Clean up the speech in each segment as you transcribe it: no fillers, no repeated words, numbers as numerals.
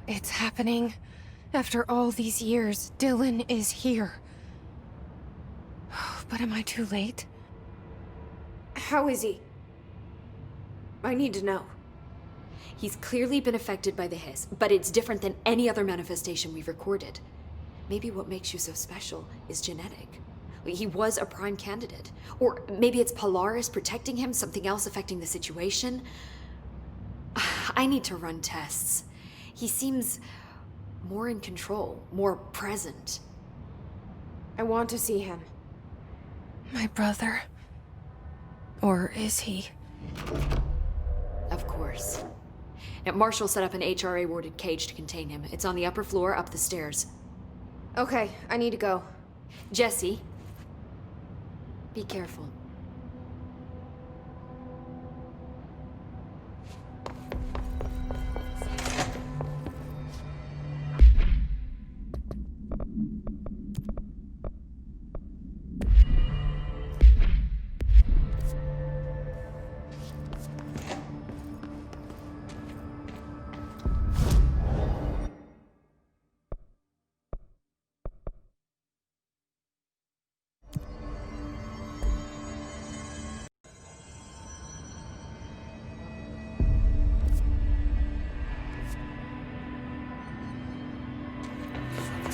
It's happening. After all these years, Dylan is here. But am I too late? How is he? I need to know. He's clearly been affected by the hiss, but it's different than any other manifestation we've recorded. Maybe what makes you so special is genetic. He was a prime candidate. Or maybe it's Polaris protecting him, something else affecting the situation. I need to run tests. He seems more in control, more present. I want to see him. My brother? Or is he? Of course. Now, Marshall set up an HRA-warded cage to contain him. It's on the upper floor, up the stairs. Okay, I need to go. Jesse, be careful.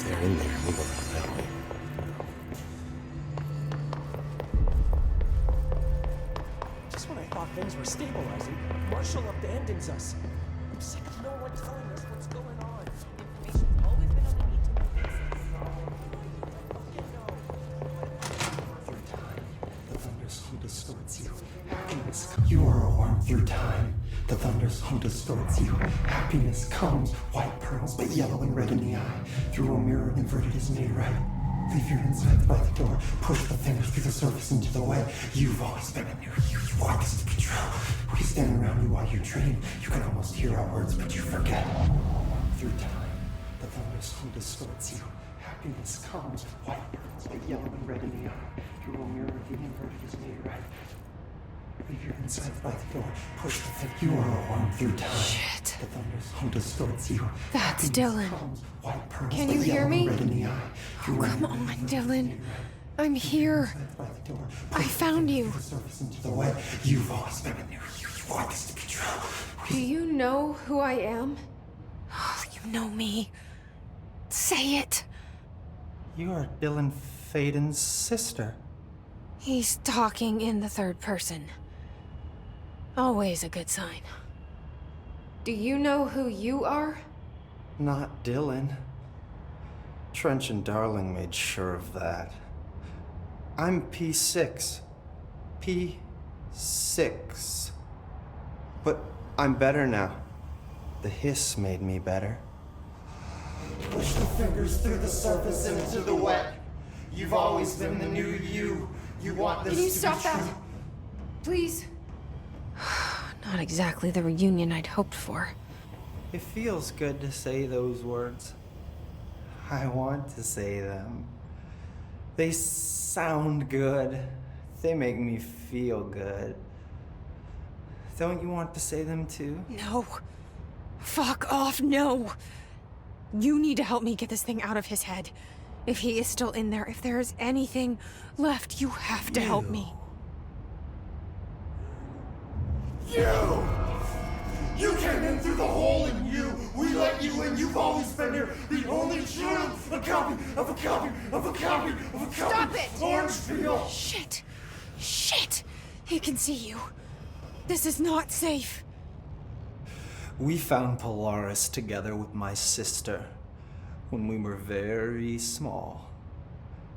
They're in there. We'll go around that way. Just when I thought things were stabilizing, Marshall abandons us. I'm sick of no one telling us what's going on. Information's always been on the need to know basis. Through time, the thunders hum distorts you. Happiness, you are a worm through time. The thunders hum distorts you. Happiness comes, white pearls, but yellow and red in the eye. Through a mirror inverted is made right. Leave your insides by the door. Push the fingers through the surface into the way. You've always been a new you. You want this to be true. We stand around you while you dream. You can almost hear our words, but you forget. Through time, the thunders hum distorts you. Happiness comes, white pearls, but yellow and red in the eye. Through a mirror inverted is made right. Leave your insides by the door. Push the thing. You are a worm through time. Shit. The thunders hum distorts you. That's Happiness Dylan. comes, white pearls, Can but you hear yellow and me? red in the eye. Through a Come mirror on, inverted is Dylan. made right. I'm here. Insides by the door. I Push the found thing you. through the surface into the way. You've always been a new you. You want this to be true. Do you know who I am? Oh, you know me. Say it. You are Dylan Faden's sister. He's talking in the third person. Always a good sign. Do you know who you are? Not Dylan. Trench and Darling made sure of that. I'm P6. P6. But I'm better now. The hiss made me better. Push the fingers through the surface into the wet. You've always been the new you. You want this Can you to stop be that? true. Please? Not exactly the reunion I'd hoped for. It feels good to say those words. I want to say them. They sound good. They make me feel good. Don't you want to say them too? No. Fuck off, no. You need to help me get this thing out of his head. If he is still in there, if there is anything left, you have to help me. You! You came in through the hole in you! We let you in! You've always been here! The only true! A copy of a copy of a copy of a copy! Stop it! Orange peel! Shit. Shit. He can see you. This is not safe. We found Polaris together with my sister when we were very small,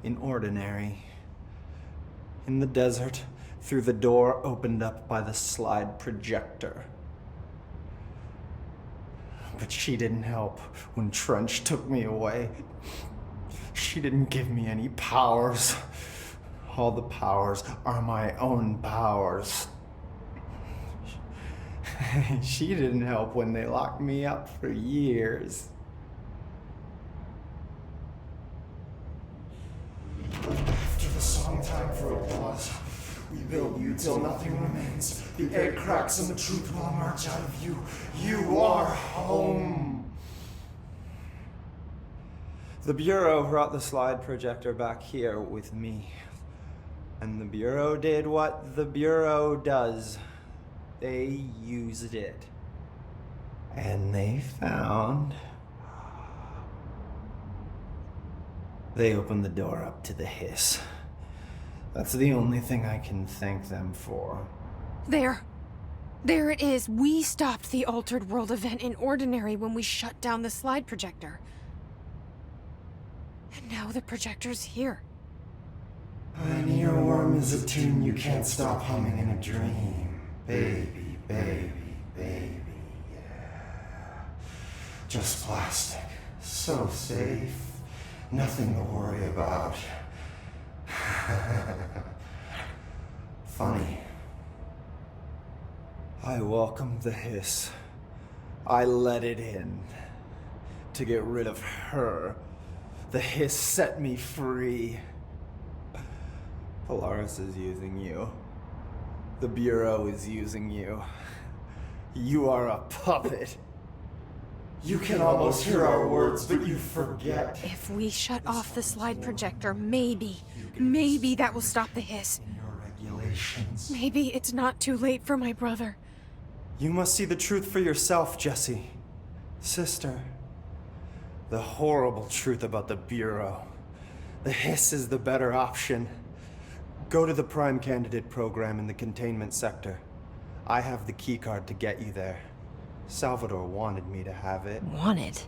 in Ordinary, in the desert, through the door opened up by the slide projector. But she didn't help when Trench took me away. She didn't give me any powers. All the powers are my own powers. She didn't help when they locked me up for years. After the song time for applause, we build you till nothing remains. The egg cracks and the truth will emerge out of you. You are home. The Bureau brought the slide projector back here with me. And the Bureau did what the Bureau does. They used it. And they found... They opened the door up to the hiss. That's the only thing I can thank them for. There. There it is. We stopped the Altered World event in Ordinary when we shut down the slide projector. And now the projector's here. An earworm is a tune you can't stop humming in a dream. Baby, baby, baby, yeah. Just plastic. So safe. Nothing to worry about. Funny. I welcomed the hiss. I let it in. To get rid of her. The hiss set me free. Polaris is using you. The Bureau is using you. You are a puppet. You can almost hear our words, but you forget. If we shut off the slide projector, maybe that will stop the hiss. In your regulations. Maybe it's not too late for my brother. You must see the truth for yourself, Jessie. Sister. The horrible truth about the Bureau. The hiss is the better option. Go to the Prime Candidate program in the containment sector. I have the keycard to get you there. Salvador wanted me to have it. Wanted?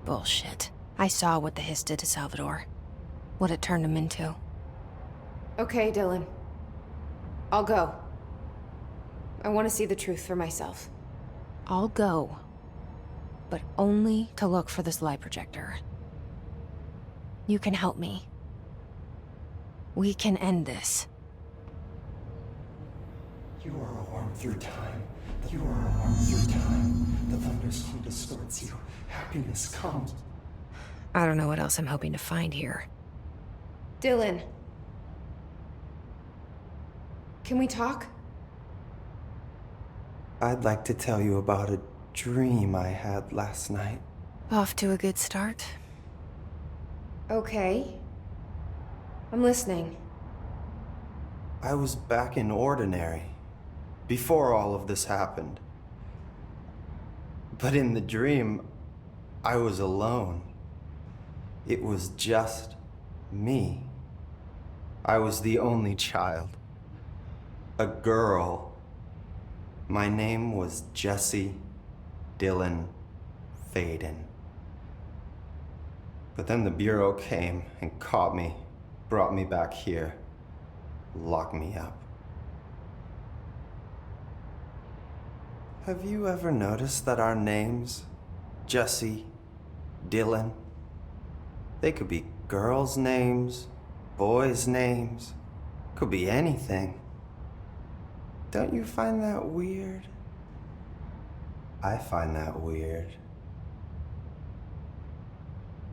Bullshit. I saw what the hiss did to Salvador. What it turned him into. Okay, Dylan. I'll go. I want to see the truth for myself. I'll go. But only to look for the slide projector. You can help me. We can end this. You are a worm through time. You are a worm through time. The thunderstorm distorts you. Happiness comes. I don't know what else I'm hoping to find here. Dylan. Can we talk? I'd like to tell you about a dream I had last night. Off to a good start. Okay. I'm listening. I was back in Ordinary, before all of this happened. But in the dream, I was alone. It was just me. I was the only child. A girl. My name was Jesse Dylan Faden. But then the Bureau came and caught me, brought me back here, locked me up. Have you ever noticed that our names, Jesse, Dylan, they could be girls' names, boys' names, could be anything. Don't you find that weird? I find that weird.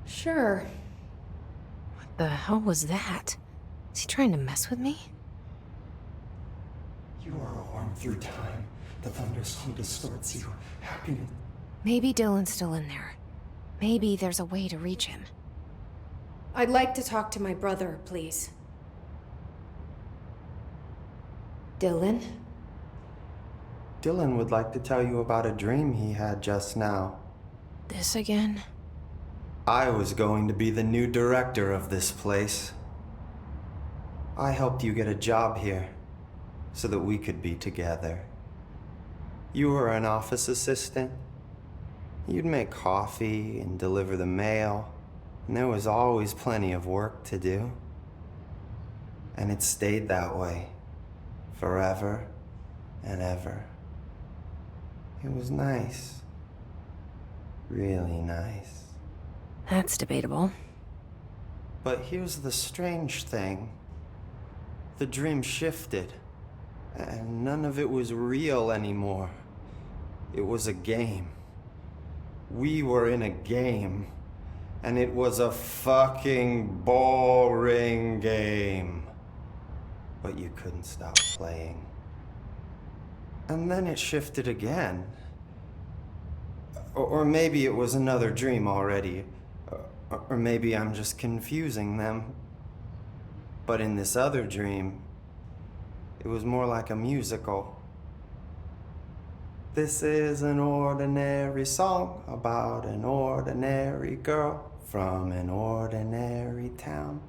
Sure. What the hell was that? Is he trying to mess with me? You are a worm through time. The thunderstorm distorts you. Happiness. Maybe Dylan's still in there. Maybe there's a way to reach him. I'd like to talk to my brother, please. Dylan? Dylan would like to tell you about a dream he had just now. This again? I was going to be the new director of this place. I helped you get a job here, so that we could be together. You were an office assistant. You'd make coffee and deliver the mail, and there was always plenty of work to do. And it stayed that way, forever and ever. It was nice. Really nice. That's debatable. But here's the strange thing. The dream shifted, and none of it was real anymore. It was a game. We were in a game, and it was a fucking boring game. But you couldn't stop playing. And then it shifted again. Or maybe it was another dream already. Or maybe I'm just confusing them. But in this other dream, it was more like a musical. This is an ordinary song about an ordinary girl from an ordinary town.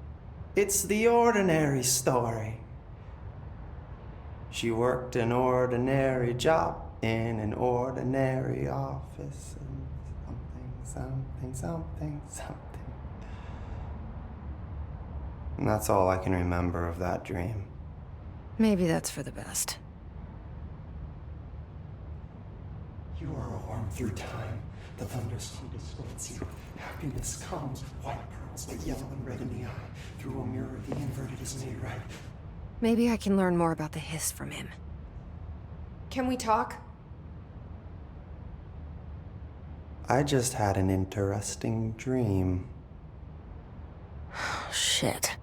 It's the ordinary story. She worked an ordinary job in an ordinary office. And something. And that's all I can remember of that dream. Maybe that's for the best. You are a worm through time. The thunderstorm distorts you. Happiness comes, white pearls, but yellow and red in the eye. Through a mirror, the inverted is made right. Maybe I can learn more about the hiss from him. Can we talk? I just had an interesting dream. Shit.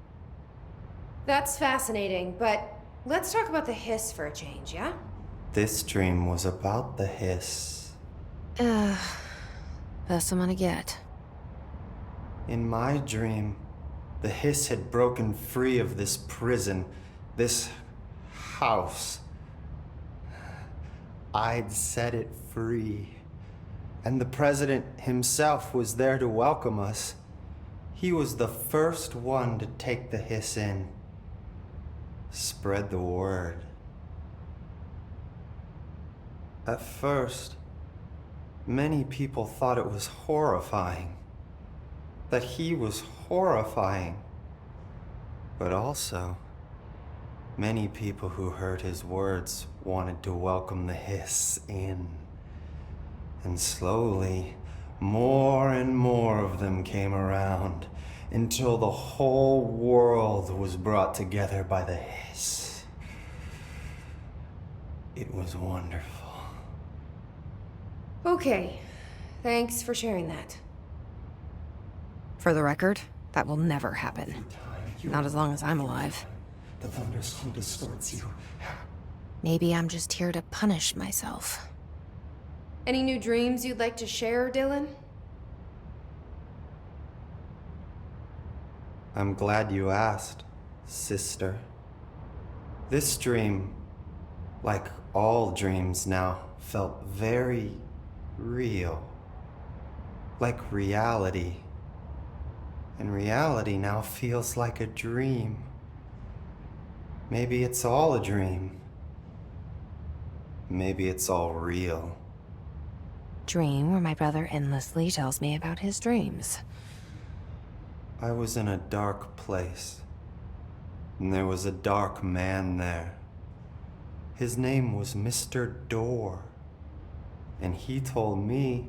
That's fascinating, but let's talk about the hiss for a change, yeah? This dream was about the hiss. Best I'm gonna get. In my dream, the hiss had broken free of this prison, this house. I'd set it free. And the president himself was there to welcome us. He was the first one to take the hiss in. Spread the word. At first, many people thought it was horrifying. That he was horrifying. But also, many people who heard his words wanted to welcome the hiss in. And slowly, more and more of them came around until the whole world was brought together by the hiss. It was wonderful. Okay. Thanks for sharing that. For the record, that will never happen. Not as long as I'm alive. The thunderstorm distorts you. Maybe I'm just here to punish myself. Any new dreams you'd like to share, Dylan? I'm glad you asked, sister. This dream, like all dreams now, felt very real. Like reality. And reality now feels like a dream. Maybe it's all a dream. Maybe it's all real. Dream where my brother endlessly tells me about his dreams. I was in a dark place, and there was a dark man there. His name was Mr. Door, and he told me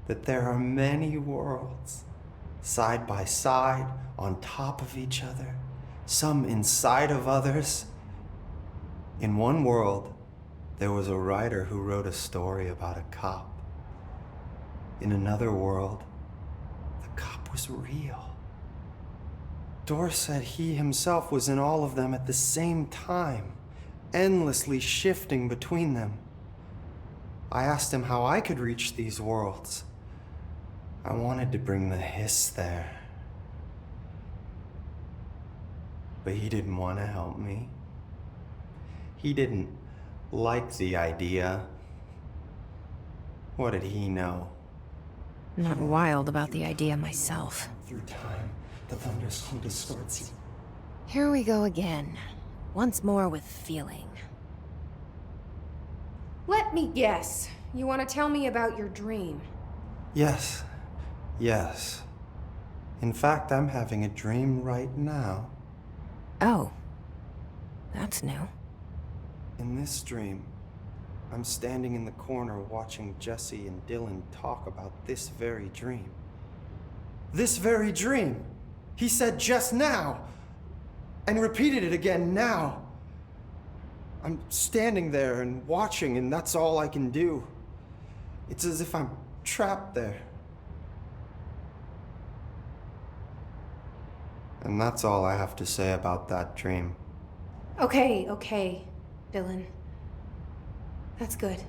that there are many worlds, side by side, on top of each other, some inside of others. In one world, there was a writer who wrote a story about a cop. In another world, the cop was real. Door said he himself was in all of them at the same time, endlessly shifting between them. I asked him how I could reach these worlds. I wanted to bring the hiss there. But he didn't want to help me. He didn't like the idea. What did he know? Not wild about the idea myself. Through time, the thunderstorm distorts you. Here we go again. Once more with feeling. Let me guess. You want to tell me about your dream? Yes. In fact, I'm having a dream right now. Oh. That's new. In this dream, I'm standing in the corner watching Jesse and Dylan talk about this very dream. This very dream! He said just now! And repeated it again now! I'm standing there and watching, and that's all I can do. It's as if I'm trapped there. And that's all I have to say about that dream. Okay, Dylan. That's good.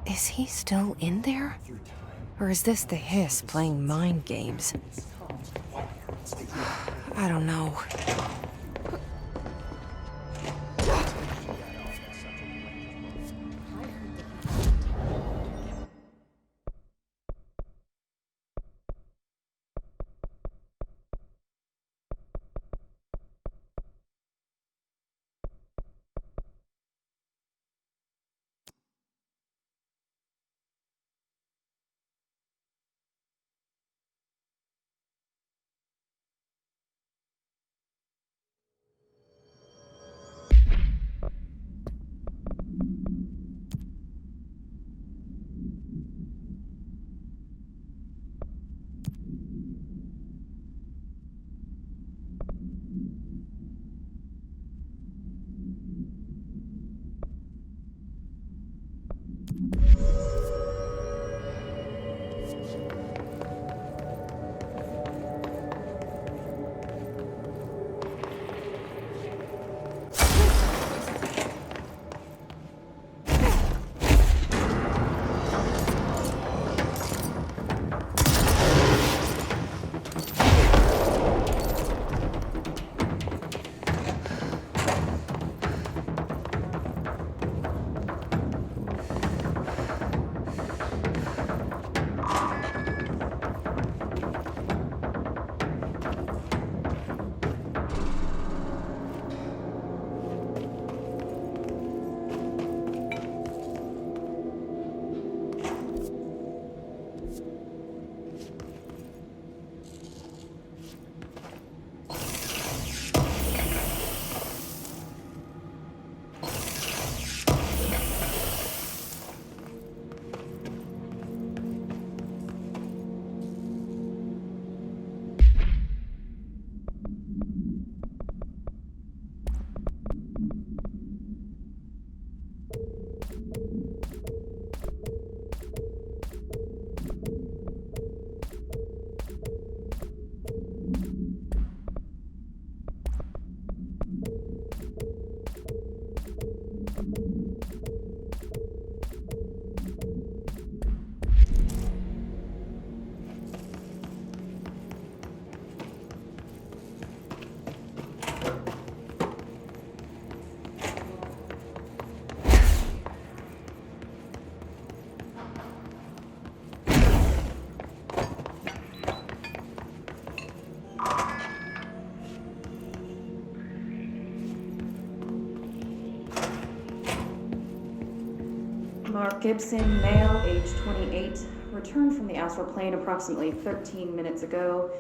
Is he still in there? Through time, Or is this the hiss playing mind games? I don't know. Mark Gibson, male, age 28, returned from the astral plane approximately 13 minutes ago.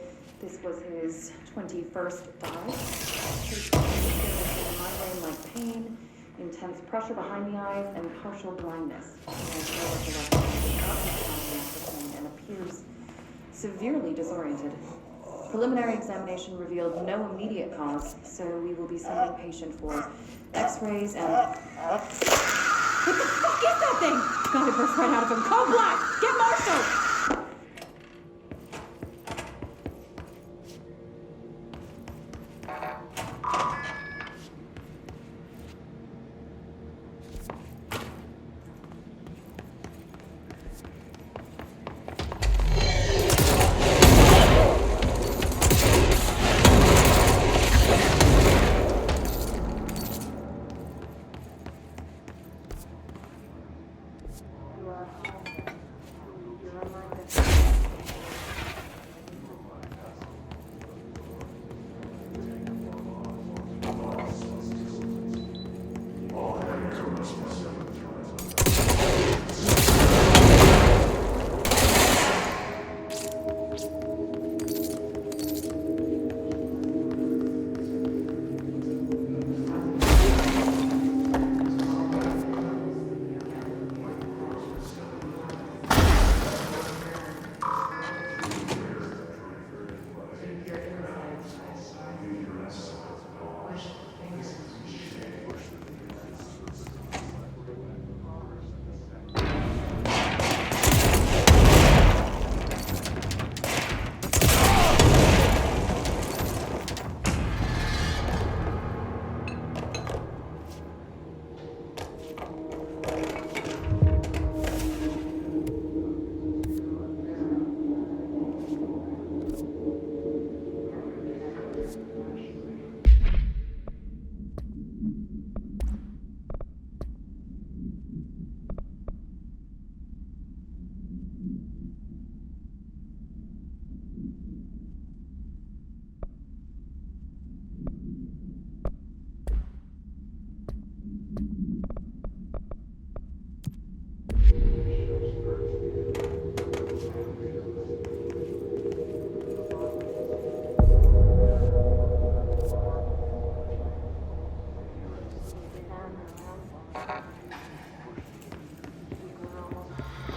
This was his 21st dive. He's experiencing migraine-like pain, intense pressure behind the eyes, and partial blindness. He has no recollection of the astral plane and appears severely disoriented. Preliminary examination revealed no immediate cause, so we will be sending patient for x-rays and... What the fuck is that thing? God, it burst right out of him. Code black! Get Marshall!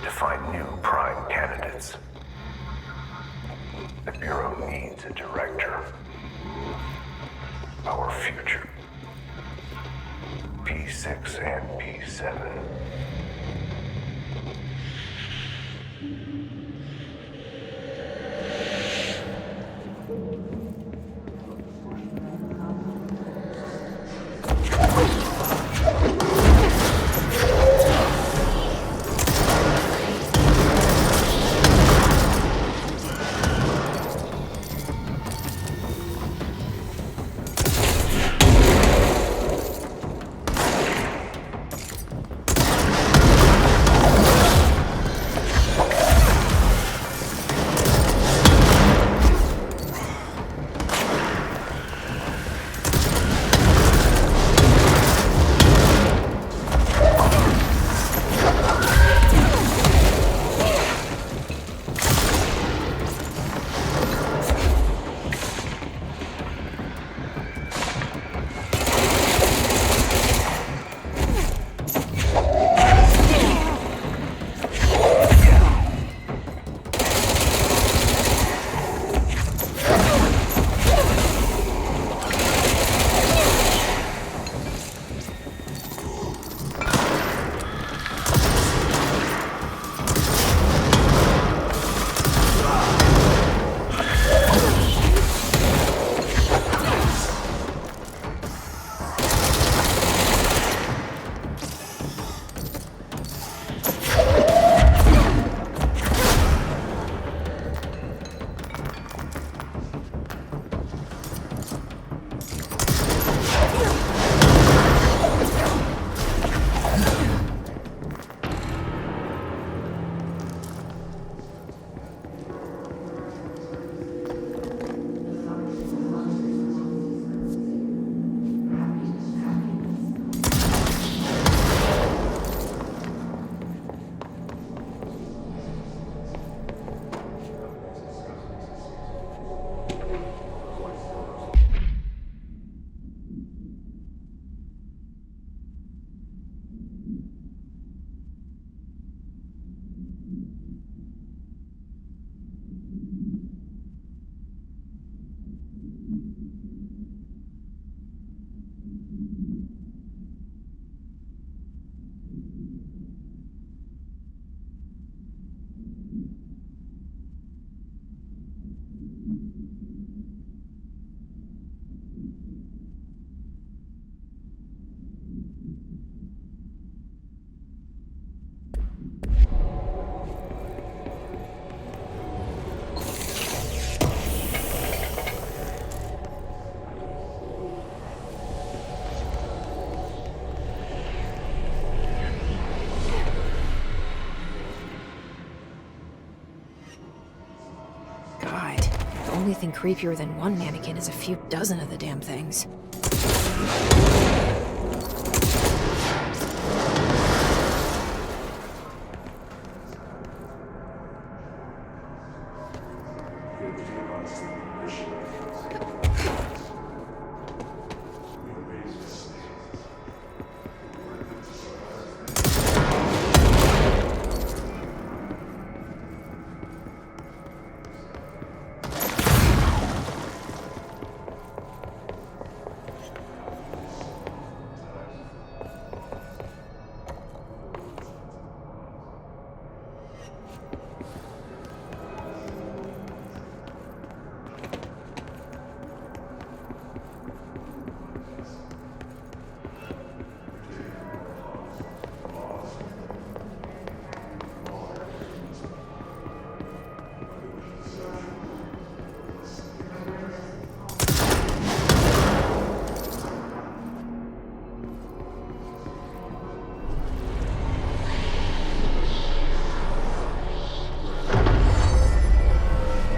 to find new prime candidates. The Bureau needs a director. Our future. P6 and P7. The only thing creepier than one mannequin is a few dozen of the damn things.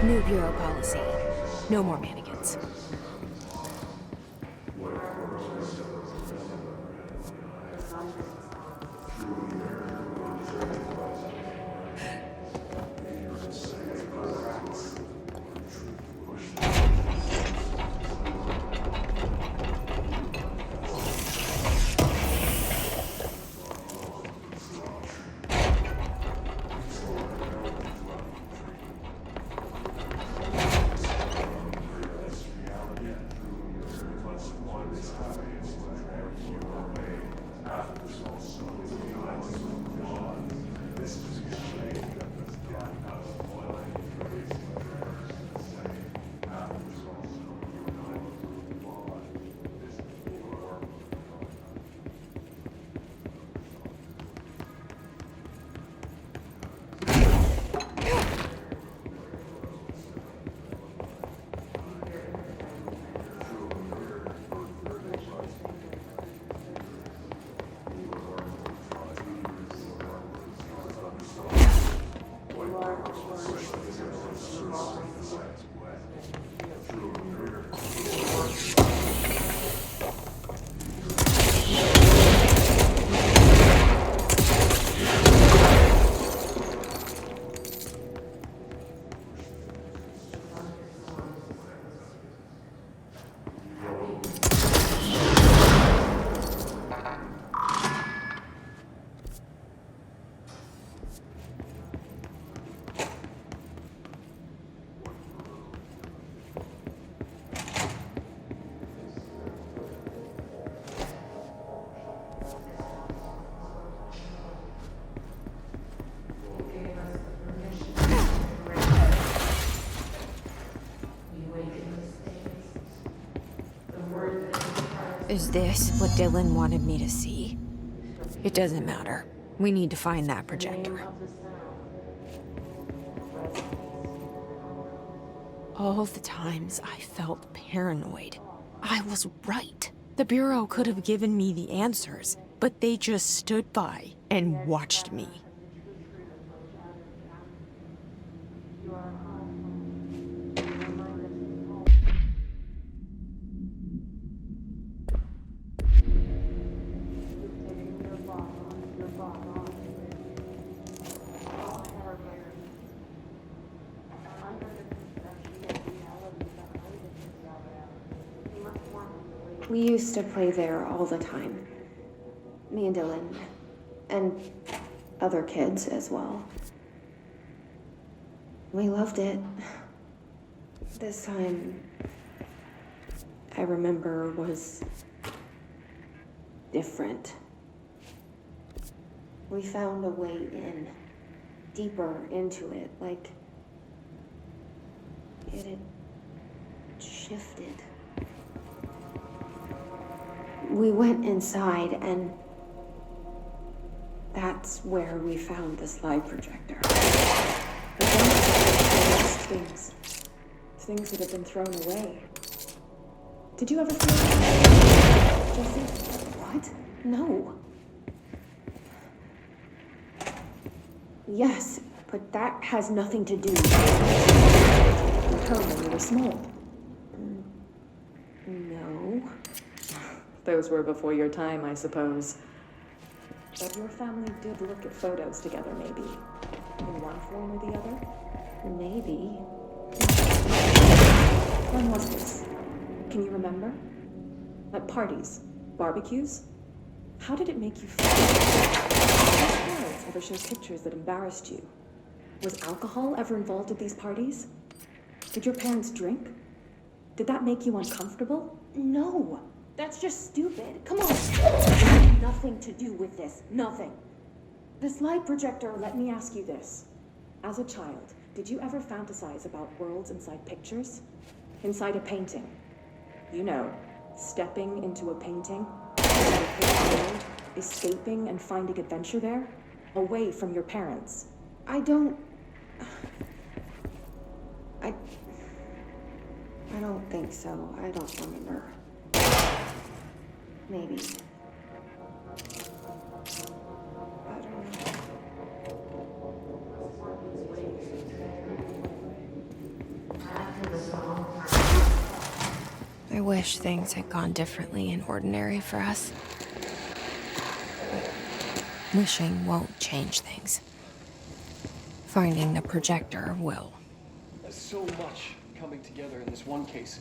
New Bureau policy. No more mannequins. Is this what Dylan wanted me to see? It doesn't matter. We need to find that projector. All the times I felt paranoid, I was right. The Bureau could have given me the answers, but they just stood by and watched me. We used to play there all the time. Me and Dylan. And other kids as well. We loved it. This time, I remember, was different. We found a way in, deeper into it, like it had shifted. We went inside, and that's where we found the slide projector. But then things that had been thrown away. Did you ever feel that, Jesse? What? No. Yes, but that has nothing to do with her when you were small. No. Those were before your time, I suppose. But your family did look at photos together, maybe. In one form or the other? Maybe. When was this? Can you remember? At parties? Barbecues? How did it make you feel? Did your parents ever show pictures that embarrassed you? Was alcohol ever involved at these parties? Did your parents drink? Did that make you uncomfortable? No. That's just stupid. Come on. Nothing to do with this. Nothing. The slide projector, let me ask you this. As a child, did you ever fantasize about worlds inside pictures? Inside a painting? You know, stepping into a painting, world, escaping and finding adventure there, away from your parents. I don't think so. I don't remember. Maybe. I don't know. I wish things had gone differently in Ordinary for us. But wishing won't change things. Finding the projector will. There's so much coming together in this one case.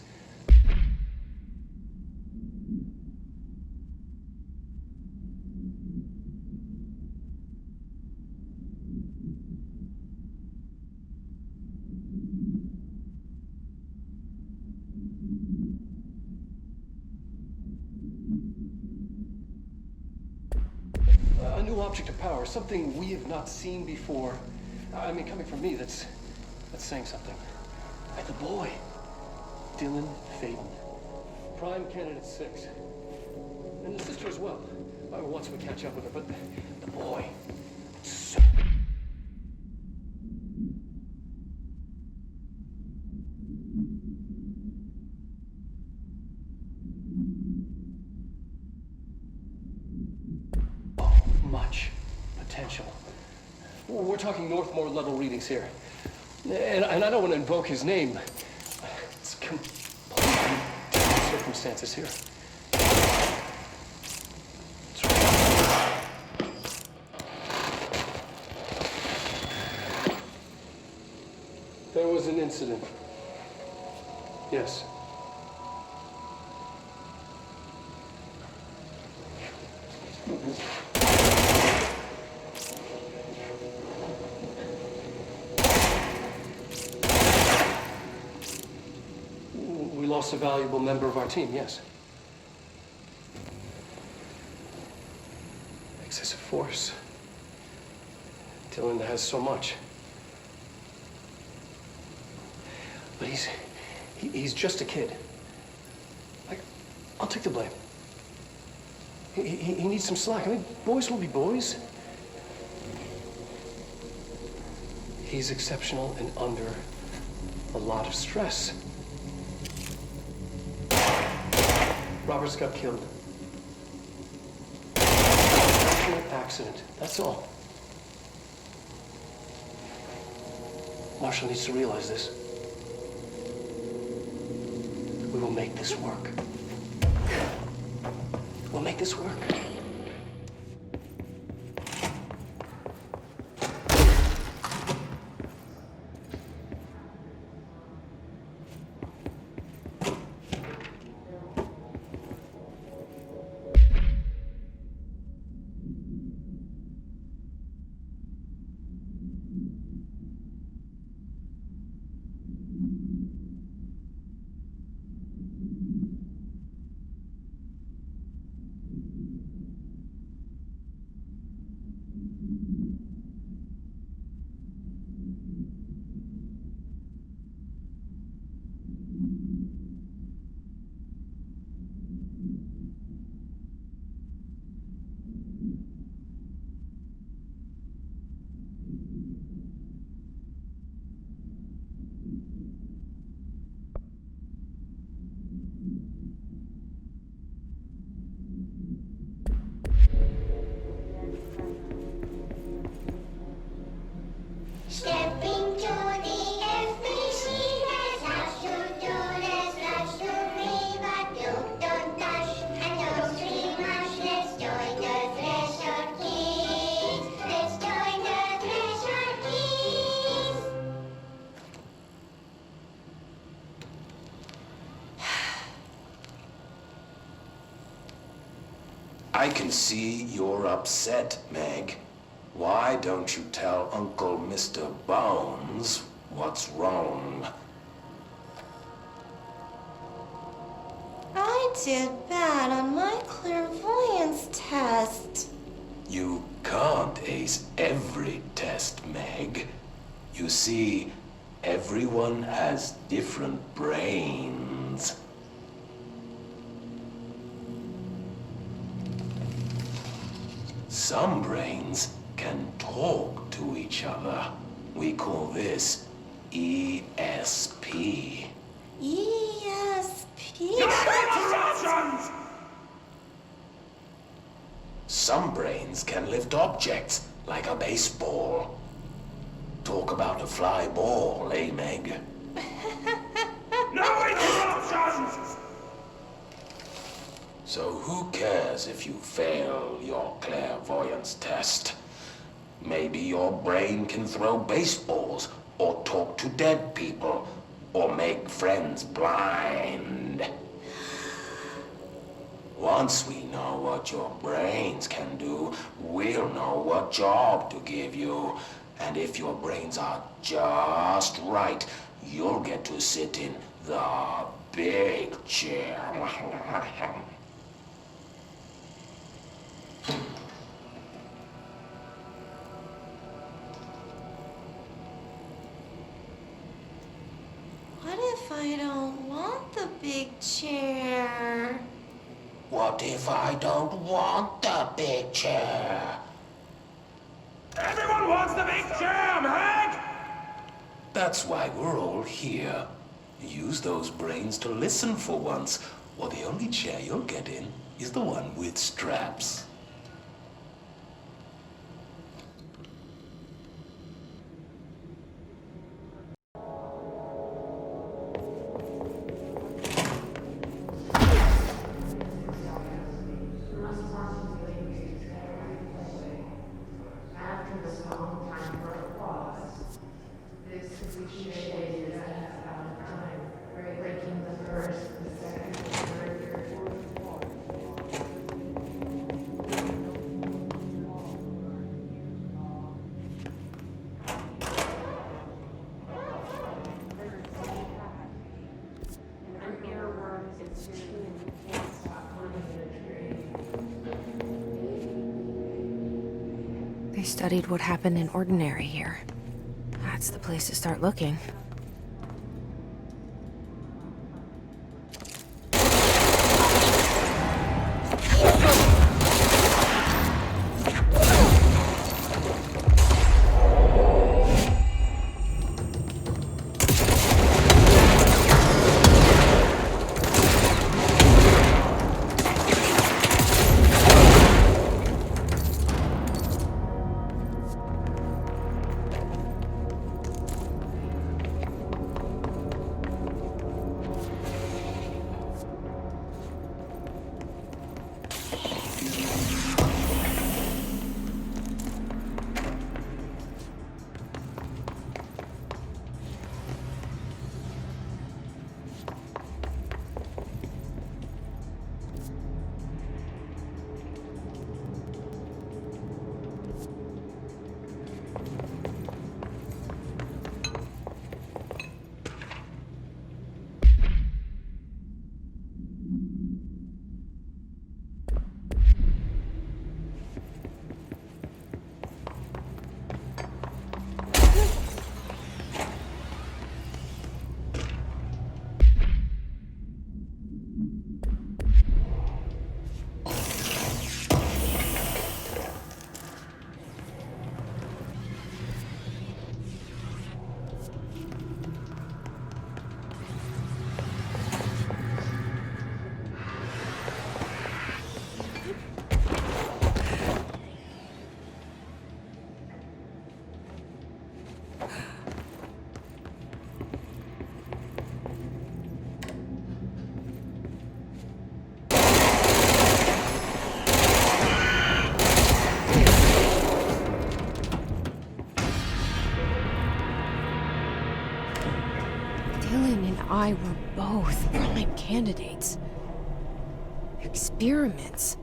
A new object of power, something we have not seen before. I mean, coming from me, that's saying something. And the boy, Dylan Phaeton, prime candidate 6, and the sister as well. Once we catch up with her, but the boy, so. Much potential. We're talking Northmore level readings here. And I don't want to invoke his name. It's completely different circumstances here. There was an incident. Yes. We lost a valuable member of our team, yes. Excessive force. Dylan has so much. But he's just a kid. I'll take the blame. He needs some slack. I mean, boys will be boys. He's exceptional and under a lot of stress. Roberts got killed. Unfortunate accident, that's all. Marshall needs to realize this. We will make this work. We'll make this work. I can see you're upset, Meg. Why don't you tell Uncle Mr. Bones what's wrong? I did bad on my clairvoyance test. You can't ace every test, Meg. You see, everyone has different brains. Some brains can talk to each other. We call this ESP. ESP? Some brains can lift objects, like a baseball. Talk about a fly ball, eh, Meg? No interruptions! So who cares if you fail your clairvoyance test? Maybe your brain can throw baseballs, or talk to dead people, or make friends blind. Once we know what your brains can do, we'll know what job to give you. And if your brains are just right, you'll get to sit in the big chair. What if I don't want the big chair? What if I don't want the big chair? Everyone wants the big chair, Meg! That's why we're all here. Use those brains to listen for once, or the only chair you'll get in is the one with straps. They studied what happened in Ordinary here. That's the place to start looking. Dylan and I were both prime candidates. Experiments.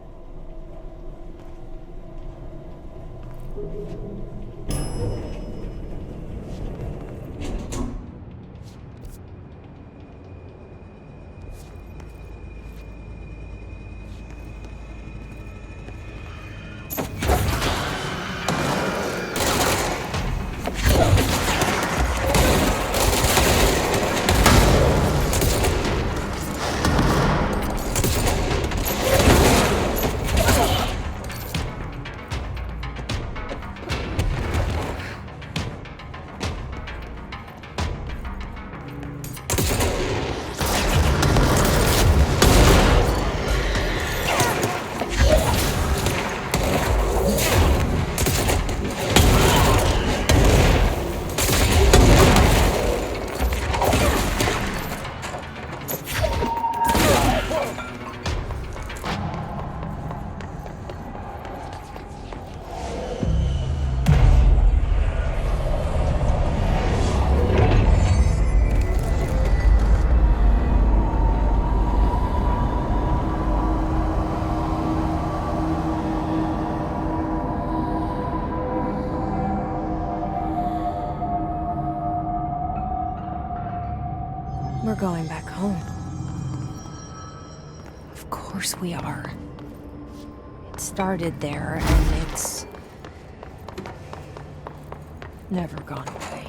We're going back home. Of course we are. It started there, and it's never gone away.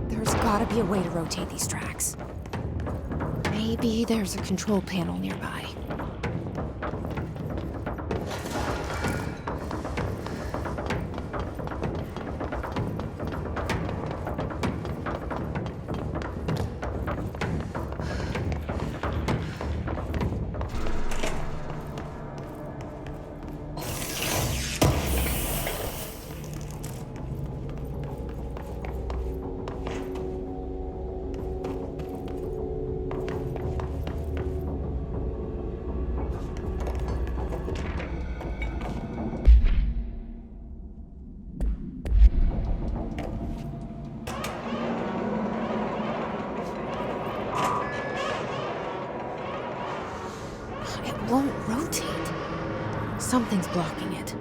There's gotta be a way to rotate these tracks. Maybe there's a control panel nearby. It won't rotate. Something's blocking it.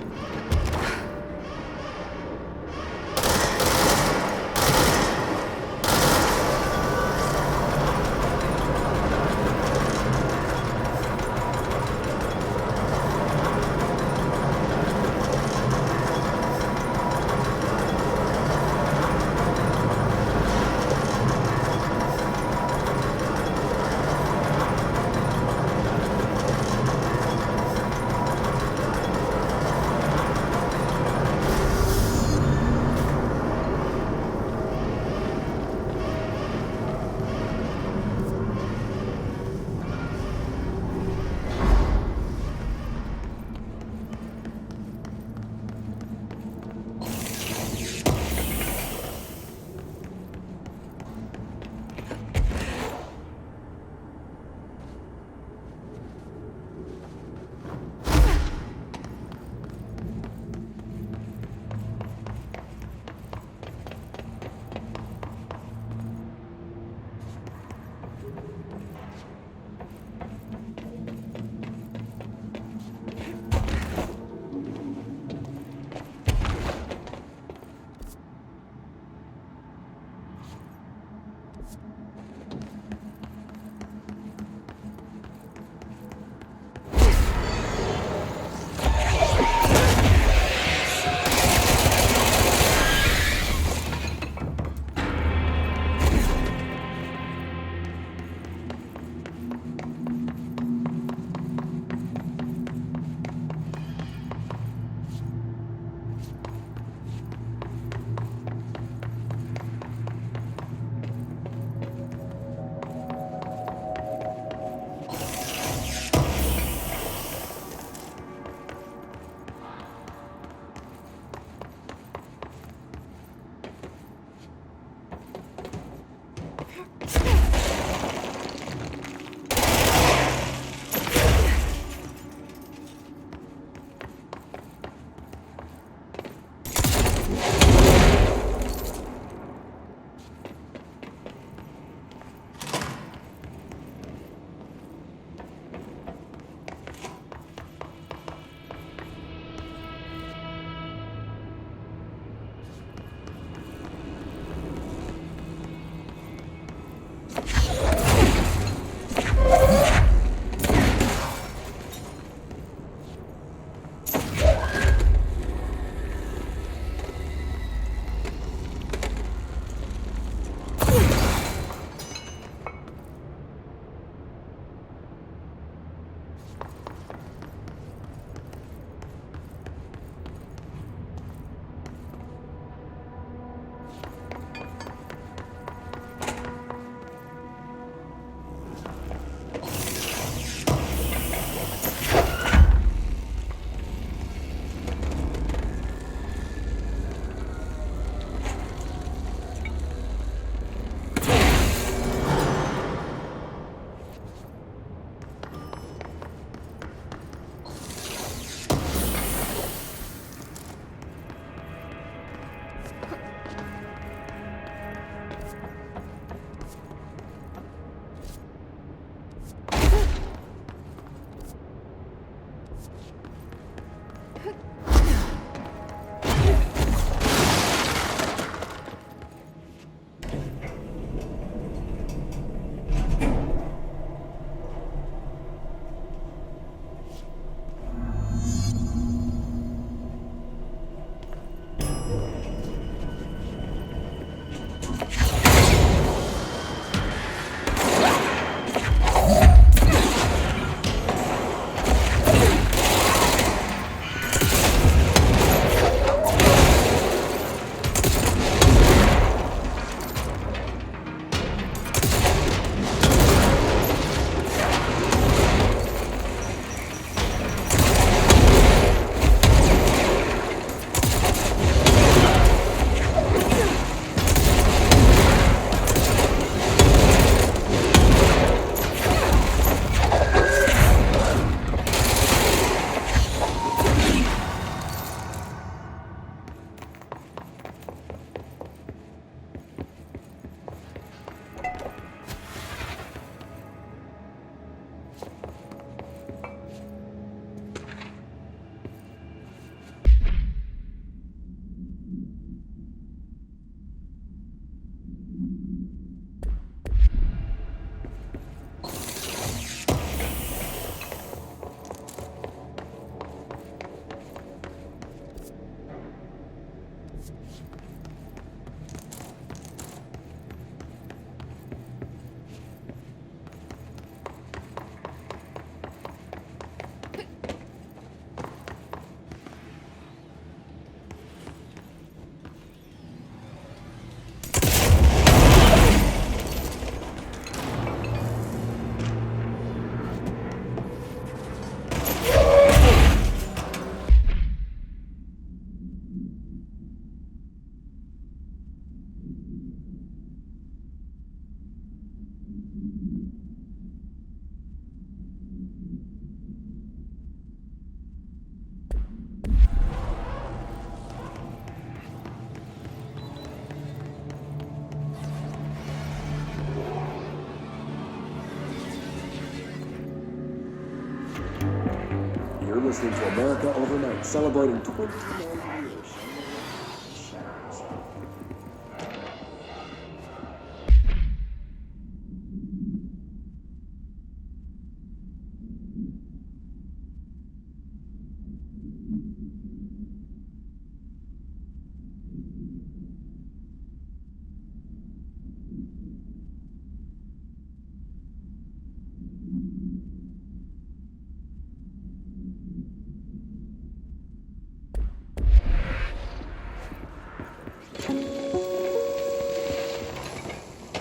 listening to America Overnight, celebrating 29 years.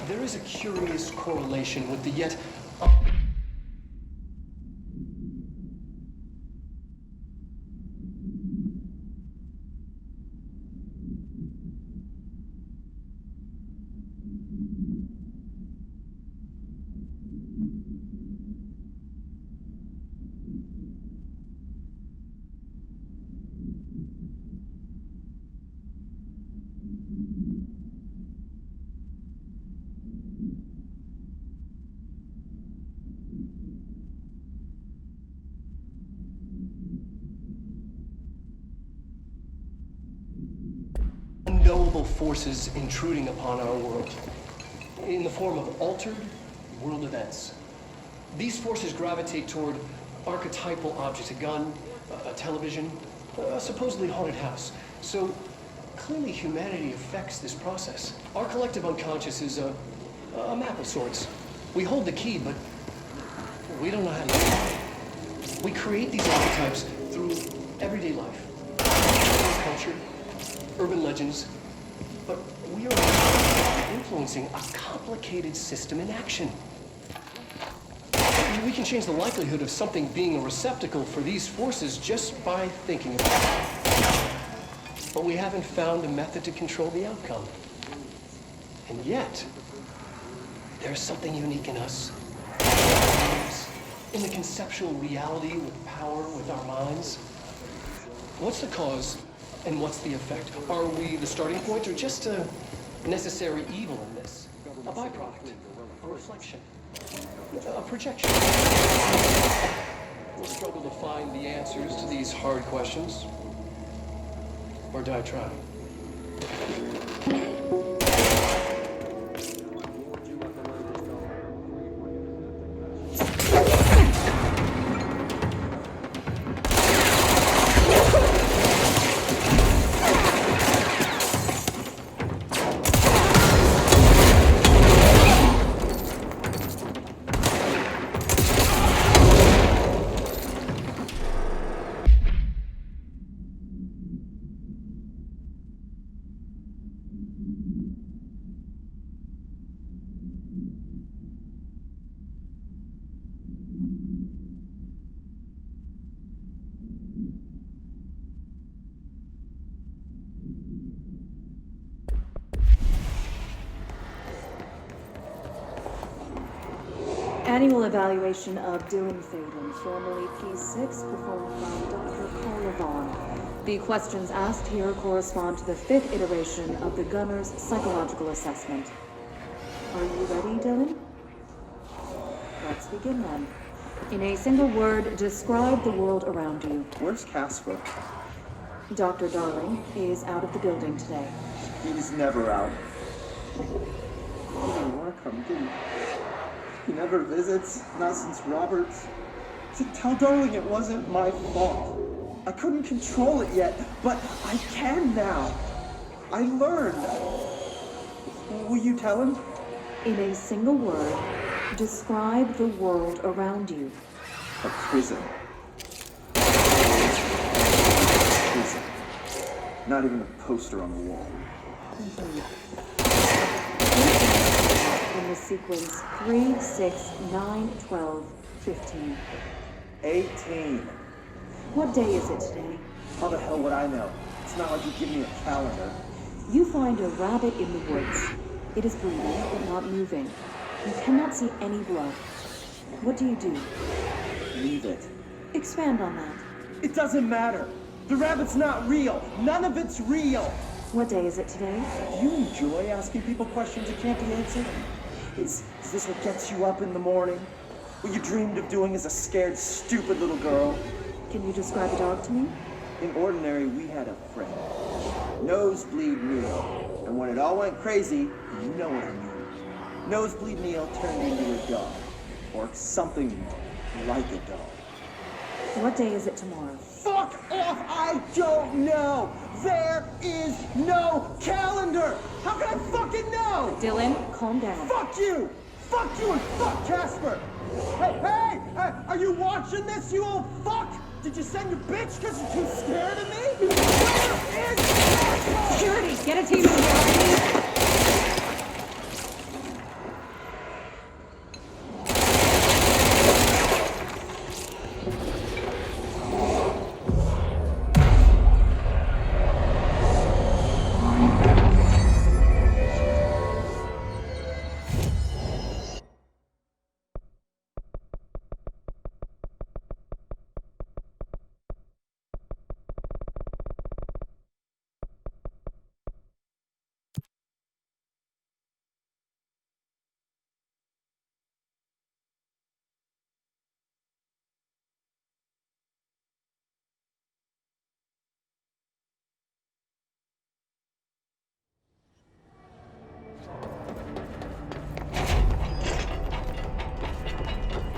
There is a curious correlation with the yet unknowable forces intruding upon our world in the form of altered world events. These forces gravitate toward archetypal objects, a gun, a television, a supposedly haunted house. So clearly humanity affects this process. Our collective unconscious is a map of sorts. We hold the key, but we don't know how to use it. We create these archetypes through everyday life, culture, urban legends, but we are influencing a complicated system in action. We can change the likelihood of something being a receptacle for these forces just by thinking about it. But we haven't found a method to control the outcome. And yet, there's something unique in us. In the conceptual reality with power with our minds. What's the cause and what's the effect? Are we the starting point or just a necessary evil in this? A byproduct, a reflection, a projection? We'll struggle to find the answers to these hard questions. Or die trying. Annual evaluation of Dylan Faden, formerly P6, performed by Dr. Carla Vaughn. The questions asked here correspond to the 5th iteration of the Gunner's psychological assessment. Are you ready, Dylan? Let's begin then. In a single word, describe the world around you. Where's Casper? Dr. Darling is out of the building today. He's never out. He didn't want to come, did he? He never visits, not since Roberts. So tell Darling it wasn't my fault. I couldn't control it yet, but I can now. I learned. Will you tell him? In a single word, describe the world around you. A prison. Prison. Not even a poster on the wall. In the sequence 3, 6, 9, 12, 15. 18. What day is it today? How the hell would I know? It's not like you give me a calendar. You find a rabbit in the woods. It is breathing, but not moving. You cannot see any blood. What do you do? Leave it. Expand on that. It doesn't matter. The rabbit's not real. None of it's real. What day is it today? Do you enjoy asking people questions that can't be answered? Is this what gets you up in the morning? What you dreamed of doing as a scared, stupid little girl? Can you describe the dog to me? In Ordinary, we had a friend. Nosebleed Neil. And when it all went crazy, you know what I mean. Nosebleed Neil turned into a dog. Or something like a dog. What day is it tomorrow? Fuck off! I don't know! There is no calendar! How can I fucking know? Dylan, calm down. Fuck you! Fuck you and fuck Casper! Hey! Are you watching this, you old fuck? Did you send your bitch because you're too scared of me? Where is Casper? Security, get a team in here.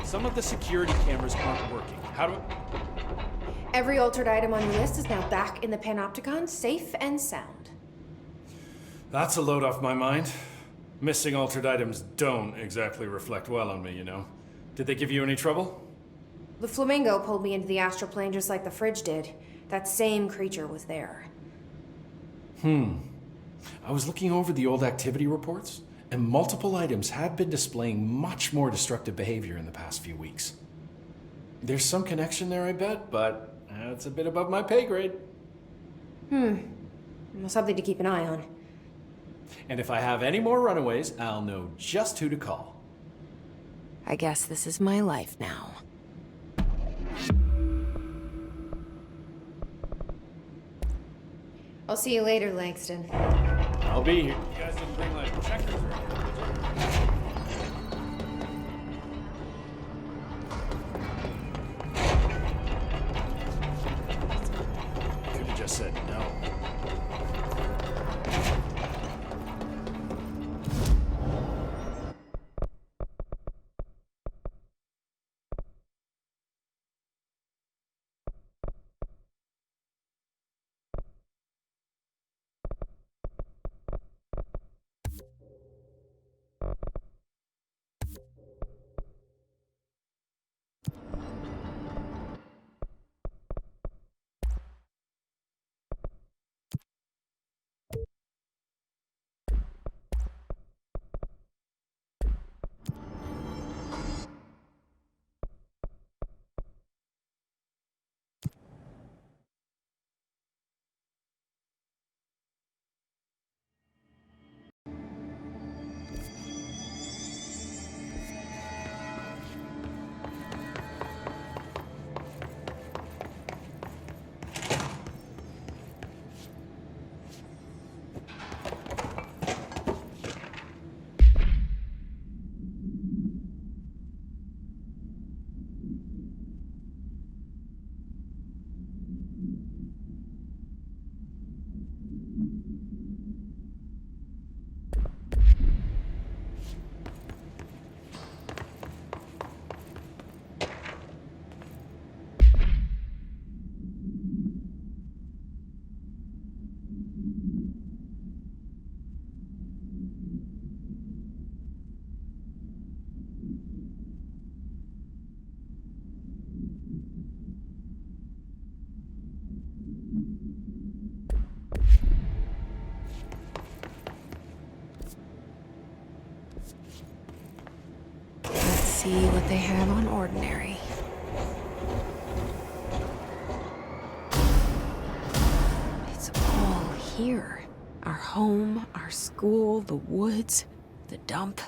Some of the security cameras aren't working. How do Every altered item on your list is now back in the Panopticon, safe and sound. That's a load off my mind. Missing altered items don't exactly reflect well on me, you know. Did they give you any trouble? The flamingo pulled me into the astral plane just like the fridge did. That same creature was there. I was looking over the old activity reports, and multiple items have been displaying much more destructive behavior in the past few weeks. There's some connection there, I bet, but it's a bit above my pay grade. Well, something to keep an eye on. And if I have any more runaways, I'll know just who to call. I guess this is my life now. I'll see you later, Langston. I'll be here. You guys didn't bring like checkers or anything? Could have just said no. See what they have on Ordinary. It's all here. Our home, our school, the woods, the dump.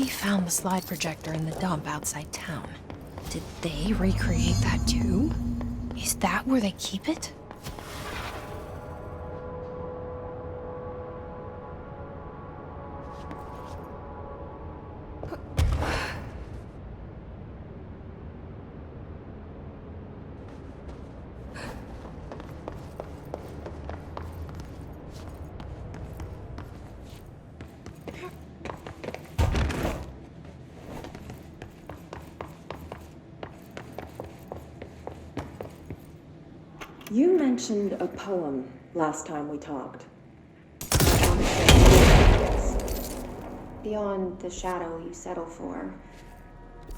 We found the slide projector in the dump outside town. Did they recreate that too? Is that where they keep it? You mentioned a poem last time we talked. Beyond the shadow you settle for,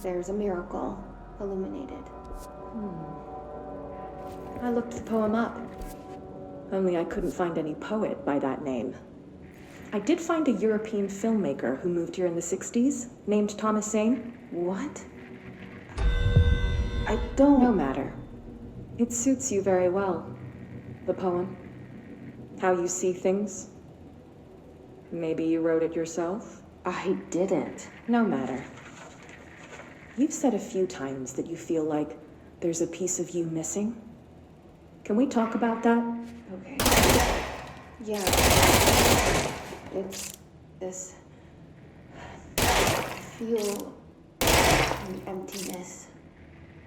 there's a miracle illuminated. I looked the poem up. Only I couldn't find any poet by that name. I did find a European filmmaker who moved here in the 60s, named Thomas Zane. What? I don't... No matter. It suits you very well. The poem. How you see things. Maybe you wrote it yourself? I didn't. No matter. You've said a few times that you feel like there's a piece of you missing. Can we talk about that? Okay. Yeah. It's this... I feel an emptiness.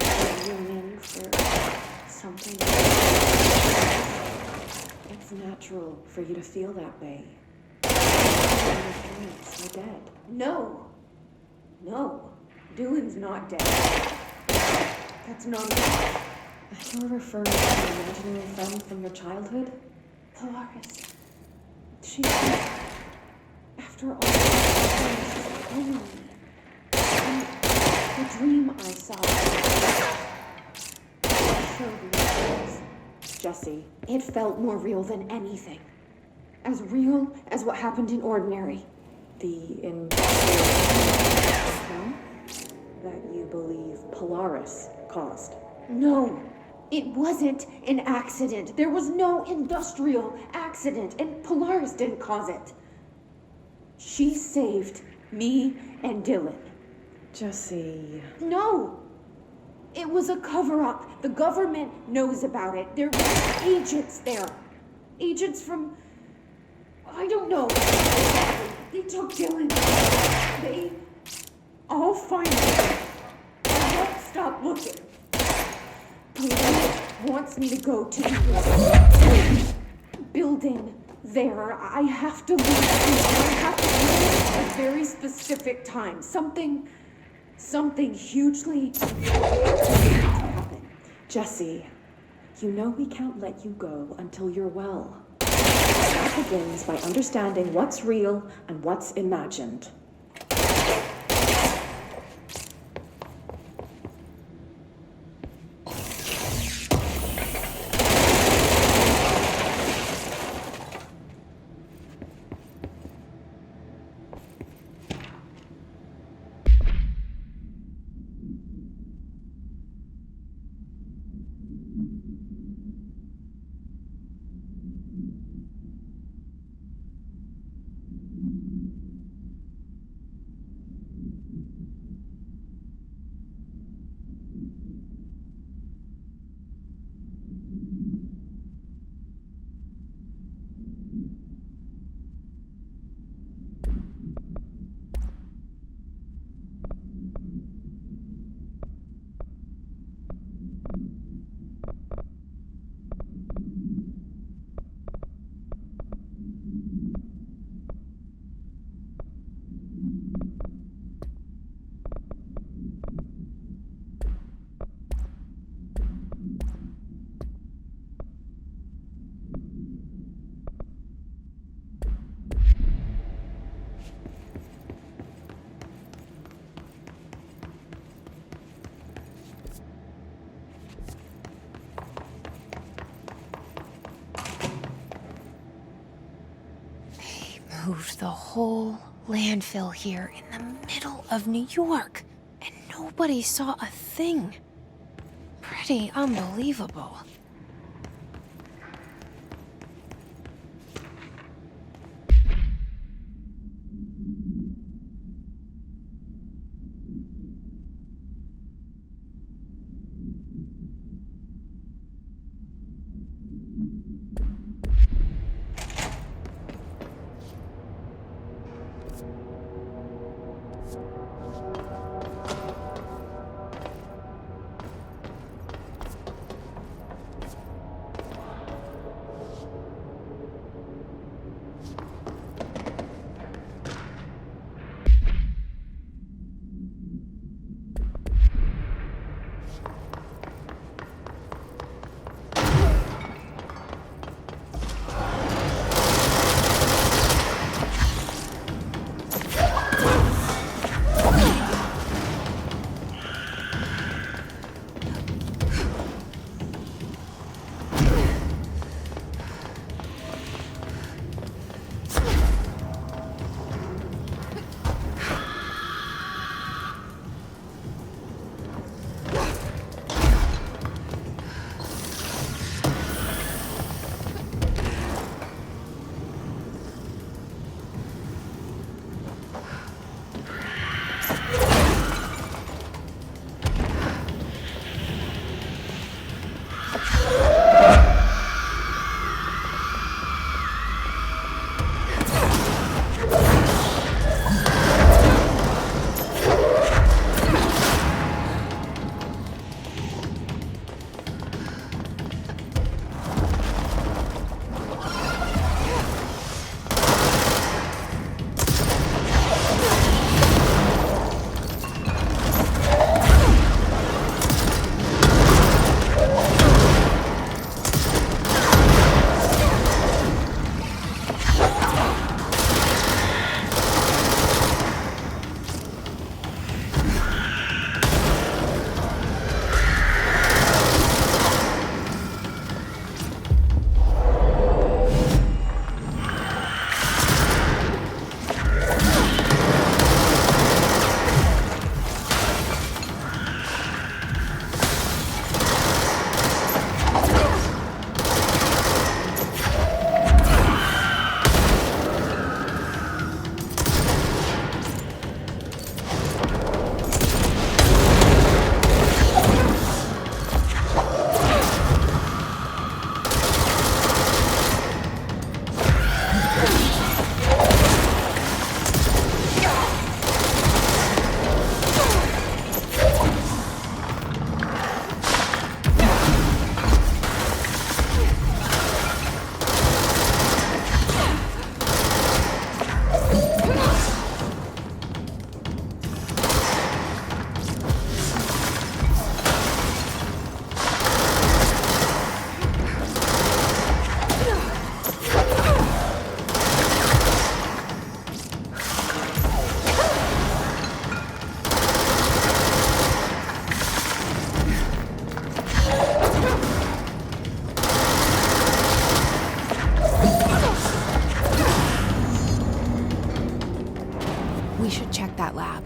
A yearning for something. It's natural for you to feel that way. Your parents are dead. No. No. Dylan's not dead. That's not me. You're referring to an imaginary friend from your childhood? Polaris. She... After all, she's only... And the dream I saw... showed me things. Jesse. It felt more real than anything. As real as what happened in Ordinary. The that you believe Polaris caused. No, it wasn't an accident. There was no industrial accident, and Polaris didn't cause it. She saved me and Dylan. Jesse... No! It was a cover-up. The government knows about it. There were agents there. Agents from... I don't know. They took Dylan. I'll find him. I won't stop looking. Police wants me to go to the building there. I have to leave. I have to leave at a very specific time. Something hugely happen. Jesse, you know we can't let you go until you're well. That begins by understanding what's real and what's imagined. Moved the whole landfill here in the middle of New York, and nobody saw a thing. Pretty unbelievable. We should check that lab.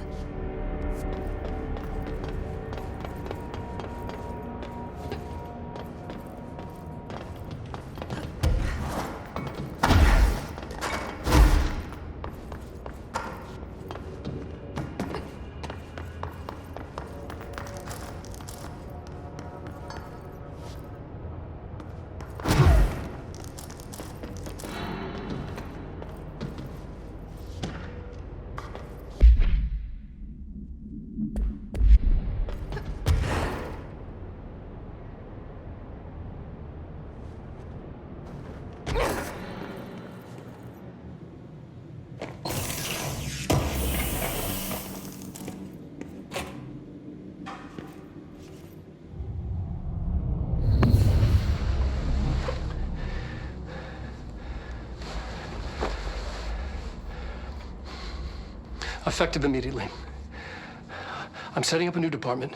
Effective immediately. I'm setting up a new department.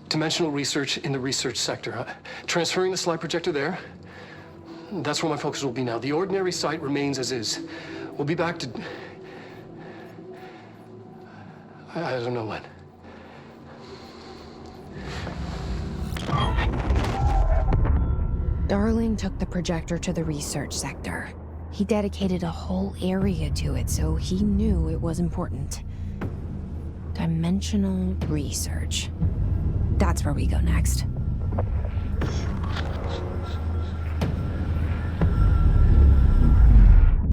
Dimensional research in the research sector. Transferring the slide projector there. That's where my focus will be now. The ordinary site remains as is. We'll be back to... I don't know when. Darling took the projector to the research sector. He dedicated a whole area to it, so he knew it was important. Dimensional research. That's where we go next.